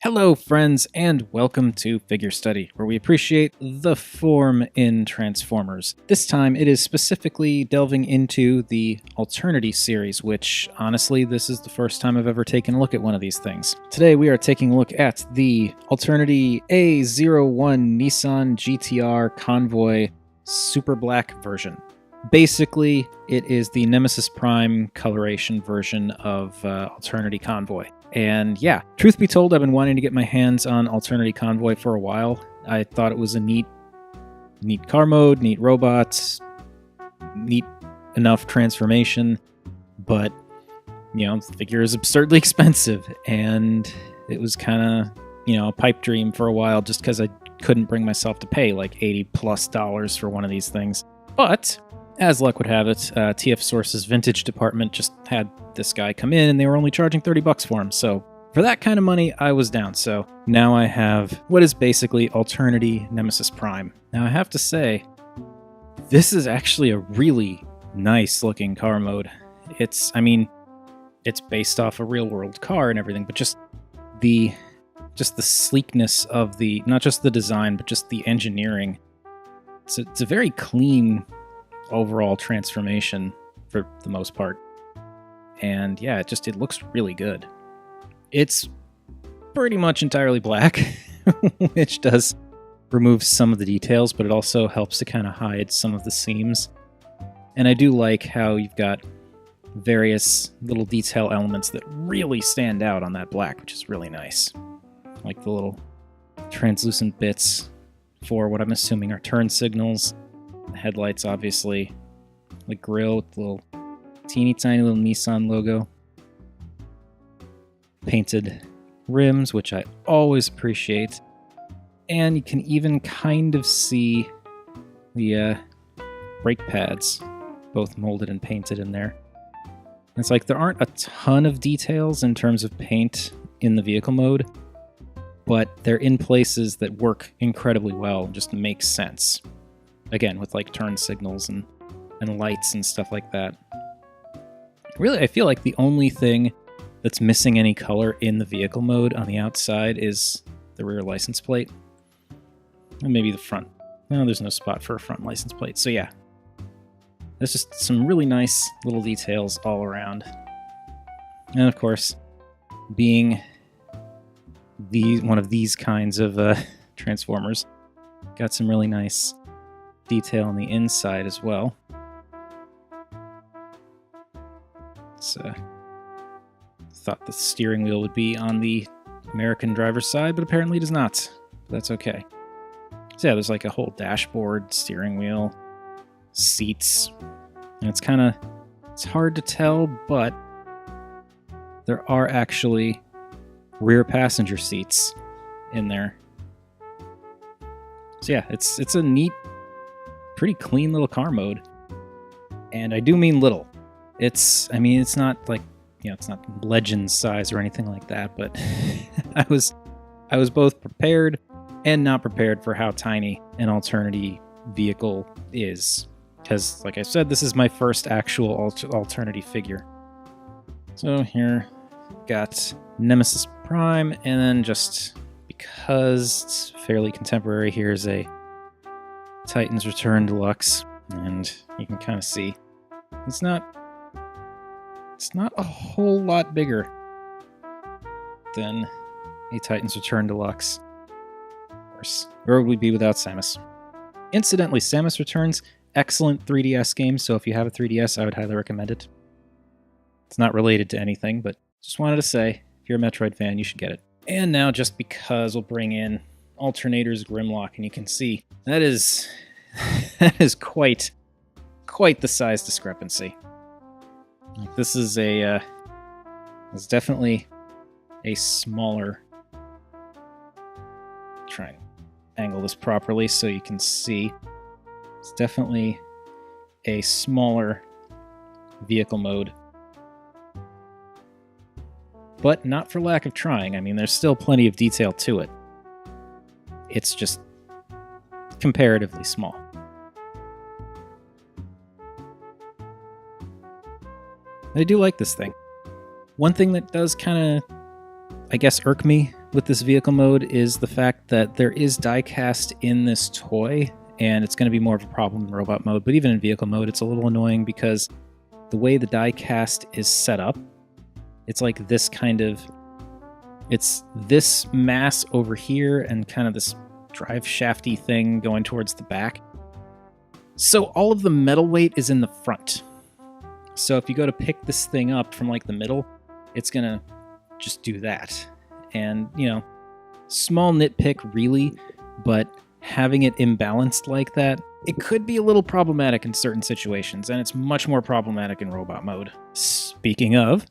Hello, friends, and welcome to Figure Study, where we appreciate the form in Transformers. This time, it is specifically delving into the Alternity series, which, honestly, this is the first time I've ever taken a look at one of these things. Today, we are taking a look at the Alternity A01 Nissan GTR Convoy Super Black version. Basically, it is the Nemesis Prime coloration version of Alternity Convoy. And yeah, truth be told, I've been wanting to get my hands on Alternity Convoy for a while. I thought it was a neat car mode, neat robots, neat enough transformation, but, the figure is absurdly expensive, and it was kind of, a pipe dream for a while just because I couldn't bring myself to pay like $80+ for one of these things. But as luck would have it, TF Source's vintage department just had this guy come in, and they were only charging $30 for him. So for that kind of money, I was down. So now I have what is basically Alternity Nemesis Prime. Now I have to say, this is actually a really nice looking car mode. It's based off a real world car and everything, but just the sleekness of not just the design, but just the engineering. It's a very clean overall transformation for the most part. And yeah, it looks really good. It's pretty much entirely black, which does remove some of the details, but it also helps to kind of hide some of the seams. And I do like how you've got various little detail elements that really stand out on that black, which is really nice. Like the little translucent bits for what I'm assuming are turn signals. The headlights, obviously. The grille with the little teeny tiny little Nissan logo. Painted rims, which I always appreciate. And you can even kind of see the brake pads, both molded and painted in there. And it's like there aren't a ton of details in terms of paint in the vehicle mode, but they're in places that work incredibly well and just make sense. Again, with like turn signals and lights and stuff like that. Really, I feel like the only thing that's missing any color in the vehicle mode on the outside is the rear license plate. And maybe the front. No, there's no spot for a front license plate. So yeah, there's just some really nice little details all around. And of course, being one of these kinds of Transformers, got some really nice detail on the inside as well. So, thought the steering wheel would be on the American driver's side, but apparently it is not. That's okay. So yeah, there's like a whole dashboard, steering wheel, seats, and it's hard to tell, but there are actually rear passenger seats in there. So yeah, it's a neat, pretty clean little car mode. And I do mean little. It's not like, it's not Legends size or anything like that, but I was both prepared and not prepared for how tiny an Alternity vehicle is. Because, like I said, this is my first actual Alternity figure. So here, got Nemesis Prime, and then just because it's fairly contemporary, here's a Titans Return Deluxe, and you can kind of see it's not a whole lot bigger than a Titans Return Deluxe. Of course, where would we be without Samus? Incidentally, Samus Returns, excellent 3DS game, so if you have a 3DS, I would highly recommend it. It's not related to anything, but just wanted to say, if you're a Metroid fan, you should get it. And now, just because, we'll bring in Alternators Grimlock, and you can see that is quite the size discrepancy. Like, this is it's definitely a smaller. Try and angle this properly so you can see. It's definitely a smaller vehicle mode. But not for lack of trying. I mean, there's still plenty of detail to it. It's just comparatively small. I do like this thing. One thing that does kind of, I guess, irk me with this vehicle mode is the fact that there is diecast in this toy, and it's going to be more of a problem in robot mode, but even in vehicle mode, it's a little annoying because the way the diecast is set up, it's like this kind of, it's this mass over here and kind of this drive shafty thing going towards the back. So all of the metal weight is in the front. So if you go to pick this thing up from like the middle, it's going to just do that. And, you know, small nitpick really, but having it imbalanced like that, it could be a little problematic in certain situations, and it's much more problematic in robot mode. Speaking of...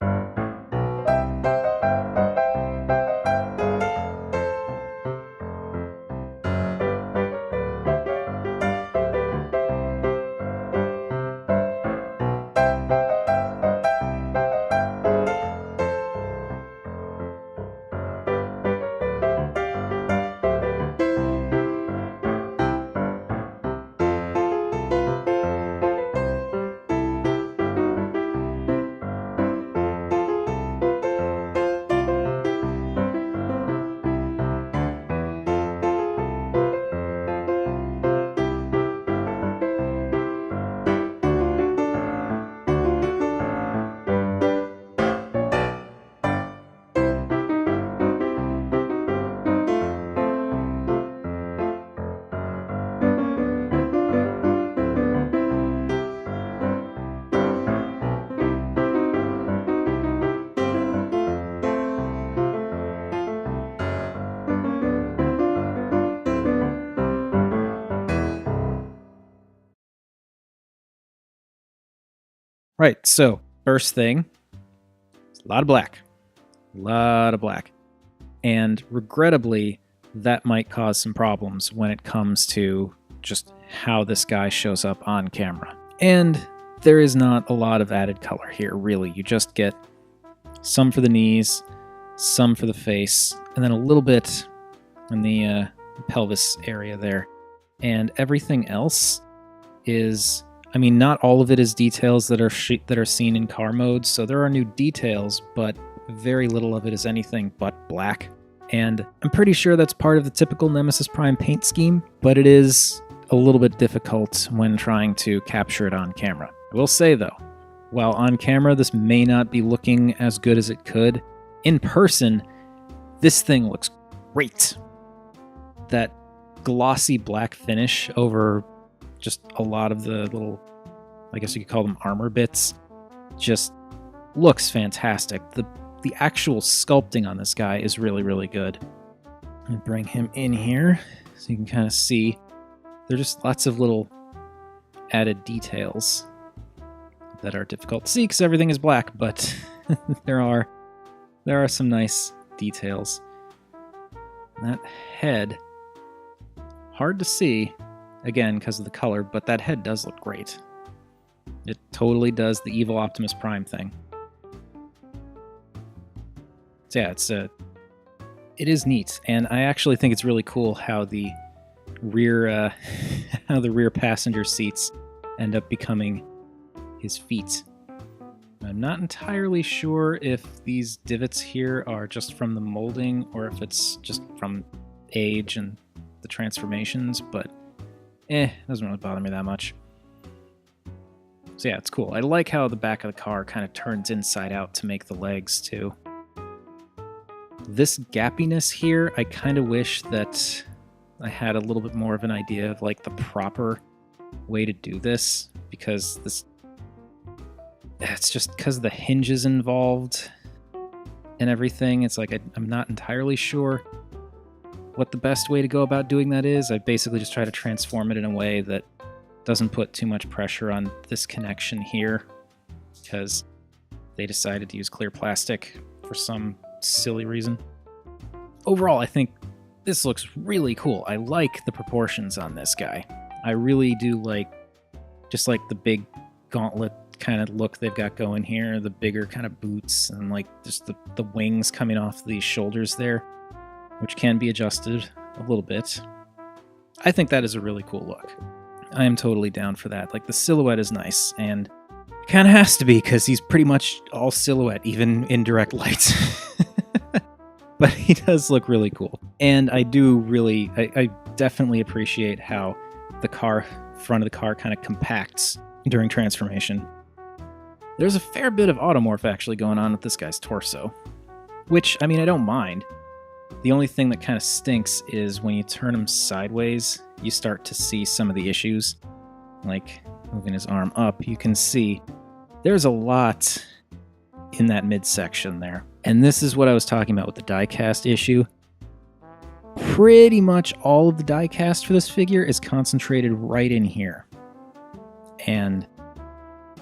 Right, so first thing, a lot of black. A lot of black. And regrettably, that might cause some problems when it comes to just how this guy shows up on camera. And there is not a lot of added color here, really. You just get some for the knees, some for the face, and then a little bit in the pelvis area there. And everything else is... I mean, not all of it is details that are seen in car modes, so there are new details, but very little of it is anything but black. And I'm pretty sure that's part of the typical Nemesis Prime paint scheme, but it is a little bit difficult when trying to capture it on camera. I will say, though, while on camera this may not be looking as good as it could, in person, this thing looks great. That glossy black finish over just a lot of the little, I guess you could call them armor bits, just looks fantastic. The actual sculpting on this guy is really, really good. And bring him in here so you can kind of see. There are just lots of little added details that are difficult to see because everything is black, but there are some nice details. And that head, hard to see, again, because of the color, but that head does look great. It totally does the evil Optimus Prime thing. So yeah, it is neat, and I actually think it's really cool how the rear passenger seats end up becoming his feet. I'm not entirely sure if these divots here are just from the molding or if it's just from age and the transformations, but it doesn't really bother me that much. So yeah, it's cool. I like how the back of the car kind of turns inside out to make the legs too. This gappiness here, I kind of wish that I had a little bit more of an idea of like the proper way to do this, because it's just because of the hinges involved and everything. It's like I'm not entirely sure what the best way to go about doing that is. I basically just try to transform it in a way that doesn't put too much pressure on this connection here, because they decided to use clear plastic for some silly reason. Overall, I think this looks really cool. I like the proportions on this guy. I really do like just like the big gauntlet kind of look they've got going here, the bigger kind of boots, and like just the wings coming off these shoulders there, which can be adjusted a little bit. I think that is a really cool look. I am totally down for that. Like, the silhouette is nice, and it kind of has to be because he's pretty much all silhouette, even in direct lights. but he does look really cool. And I definitely appreciate how the front of the car kind of compacts during transformation. There's a fair bit of automorph actually going on with this guy's torso, which, I mean, I don't mind. The only thing that kind of stinks is when you turn him sideways, you start to see some of the issues. Like moving his arm up, you can see there's a lot in that midsection there. And this is what I was talking about with the diecast issue. Pretty much all of the diecast for this figure is concentrated right in here. And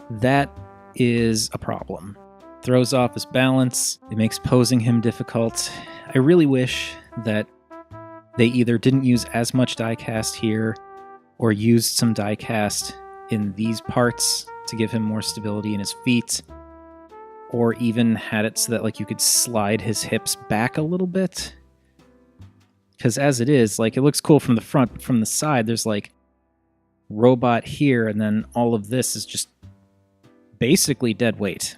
that is a problem. Throws off his balance. It makes posing him difficult. I really wish that they either didn't use as much diecast here or used some diecast in these parts to give him more stability in his feet, or even had it so that like you could slide his hips back a little bit. Because as it is, like, it looks cool from the front, but from the side there's like robot here, and then all of this is just basically dead weight.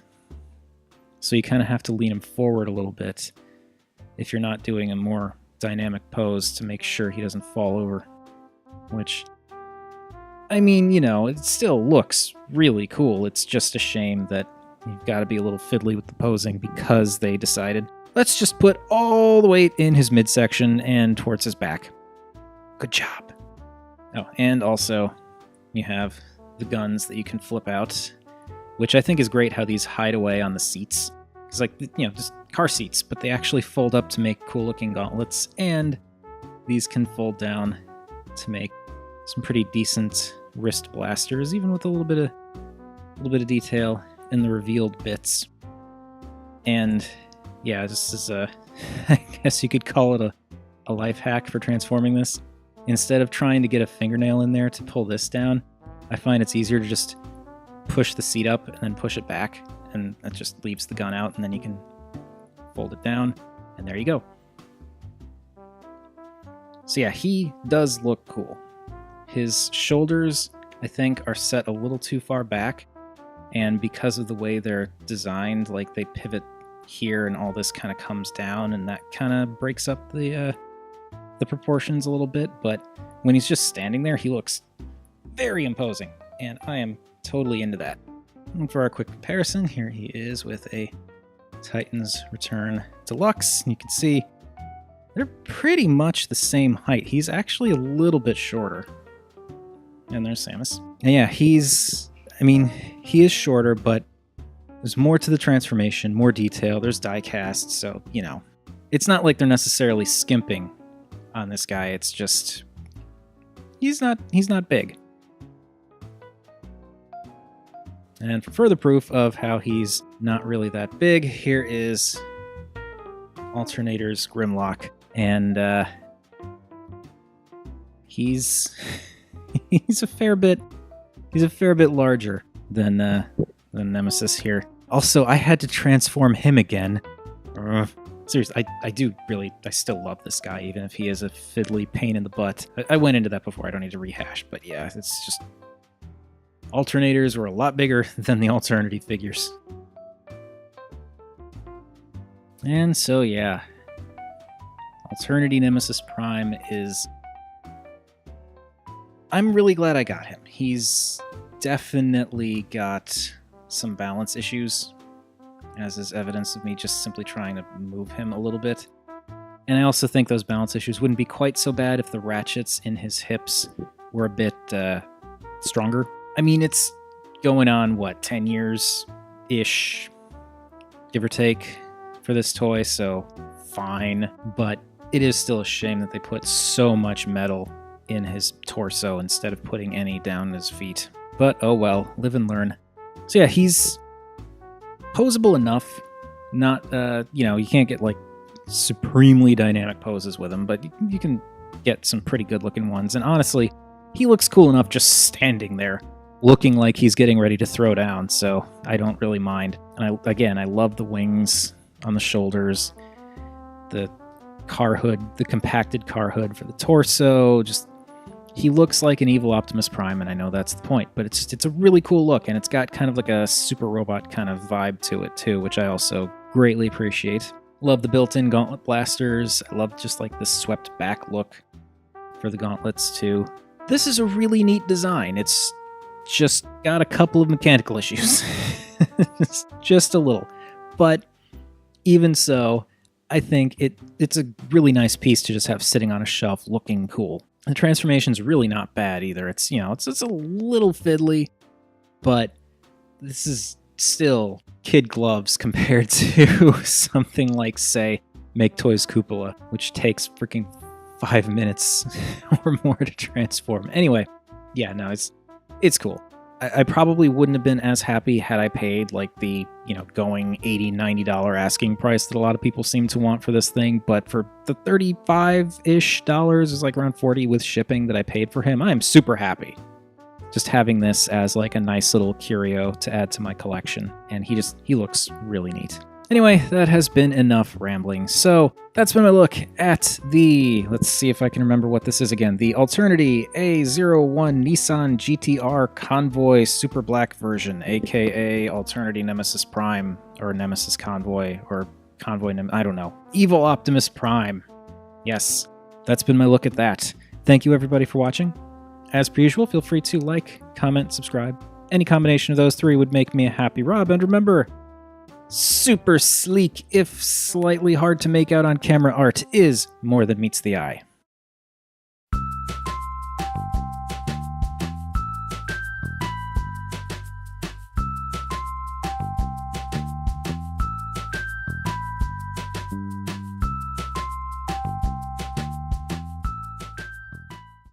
So you kind of have to lean him forward a little bit if you're not doing a more dynamic pose to make sure he doesn't fall over. Which, I mean, you know, it still looks really cool. It's just a shame that you've got to be a little fiddly with the posing because they decided, let's just put all the weight in his midsection and towards his back. Good job. Oh, and also you have the guns that you can flip out, which I think is great how these hide away on the seats. It's like, you know, just car seats, but they actually fold up to make cool looking gauntlets, and these can fold down to make some pretty decent wrist blasters, even with a little bit of detail in the revealed bits. And yeah, this is I guess you could call it a life hack for transforming this. Instead of trying to get a fingernail in there to pull this down, I find it's easier to just push the seat up and then push it back, and that just leaves the gun out, and then you can fold it down, and there you go. So yeah, he does look cool. His shoulders, I think, are set a little too far back, and because of the way they're designed, like they pivot here and all this kind of comes down, and that kind of breaks up the proportions a little bit, but when he's just standing there, he looks very imposing, and I am totally into that. And for our quick comparison, here he is with a Titans Return Deluxe. You can see they're pretty much the same height. He's actually a little bit shorter. And there's Samus. And yeah, he is shorter, but there's more to the transformation, more detail. There's diecast, so, you know, it's not like they're necessarily skimping on this guy. It's just he's not big. And for further proof of how he's not really that big, here is Alternators Grimlock, and he's a fair bit larger than Nemesis here. Also, I had to transform him again. Seriously, I still love this guy, even if he is a fiddly pain in the butt. I went into that before, I don't need to rehash, but yeah, it's just Alternators were a lot bigger than the Alternity figures. And so yeah, Alternity Nemesis Prime is... I'm really glad I got him. He's definitely got some balance issues, as is evidence of me just simply trying to move him a little bit. And I also think those balance issues wouldn't be quite so bad if the ratchets in his hips were a bit stronger. I mean, it's going on, 10 years-ish, give or take, for this toy, so fine. But it is still a shame that they put so much metal in his torso instead of putting any down his feet. But oh well, live and learn. So yeah, he's posable enough. Not, you can't get like supremely dynamic poses with him, but you can get some pretty good looking ones. And honestly, he looks cool enough just standing there, looking like he's getting ready to throw down, so I don't really mind. And I love the wings on the shoulders, the car hood, the compacted car hood for the torso. Just, he looks like an evil Optimus Prime, and I know that's the point, but it's a really cool look, and it's got kind of like a super robot kind of vibe to it too, which I also greatly appreciate. Love the built-in gauntlet blasters. I love just like the swept back look for the gauntlets too. This is a really neat design. It's just got a couple of mechanical issues. Just a little. But even so, I think it's a really nice piece to just have sitting on a shelf looking cool. The transformation's really not bad either. It's, it's a little fiddly, but this is still kid gloves compared to something like, say, Make Toys Cupola, which takes freaking 5 minutes or more to transform. Anyway, yeah, no, it's cool. I probably wouldn't have been as happy had I paid like the, going $80, $90 asking price that a lot of people seem to want for this thing, but for the $35-ish, is like around 40 with shipping that I paid for him, I am super happy. Just having this as like a nice little curio to add to my collection, and he looks really neat. Anyway, that has been enough rambling. So that's been my look at let's see if I can remember what this is again, the Alternity A01 Nissan GTR Convoy Super Black version, aka Alternity Nemesis Prime, or Nemesis Convoy, or Convoy, I don't know. Evil Optimus Prime. Yes, that's been my look at that. Thank you everybody for watching. As per usual, feel free to like, comment, subscribe. Any combination of those three would make me a happy Rob, and remember, super sleek, if slightly hard to make out on camera art is more than meets the eye.